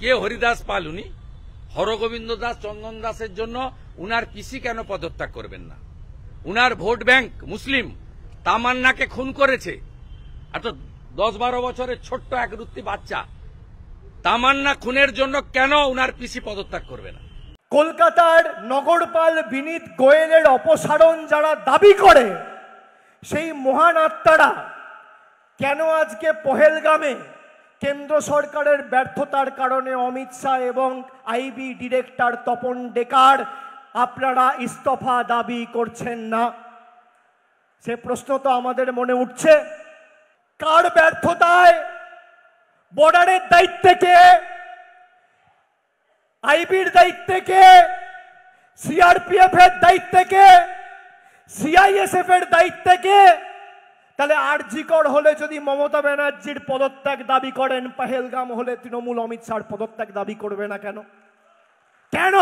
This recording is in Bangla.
কে হরিদাস পাল উনি? হরগোবিন্দ দাস চন্দন দাসের জন্য উনার পিসি কেন পদত্যাগ করবেন না? উনার ভোট ব্যাংক মুসলিম, তামান্নাকে খুন করেছে। এত 10-12 বছরের ছোট্ট এক রুত্তি বাচ্চা, তামান্না খুনের জন্য কেন উনার পিসি পদত্যাগ করবে না? কলকাতার নগরপাল বিনীত গোয়েলের অপসারণ যারা দাবি করে, সেই মহান আত্মারা কেন আজকে পহেলগামে কেন্দ্র সরকারের ব্যর্থতার কারণে অমিত শাহ এবং আইবি ডিরেক্টর তপন ডেকার আপনারা ইস্তফা দাবি করছেন না? সে প্রশ্ন তো আমাদের মনে উঠছে। কার ব্যর্থতায়? বর্ডারের দায়িত্বে কে? আইবির দায়িত্বে কে? সিআরপিএফ এর দায়িত্বে কে? সিআইএসএফ এর দায়িত্বে কে? তাহলে আরজিকর হলে যদি মমতা ব্যানার্জির পদত্যাগ দাবি করেন, পহেলগাম হলে তৃণমূল অমিত শাহর পদত্যাগ দাবি করবে না কেন? কেন?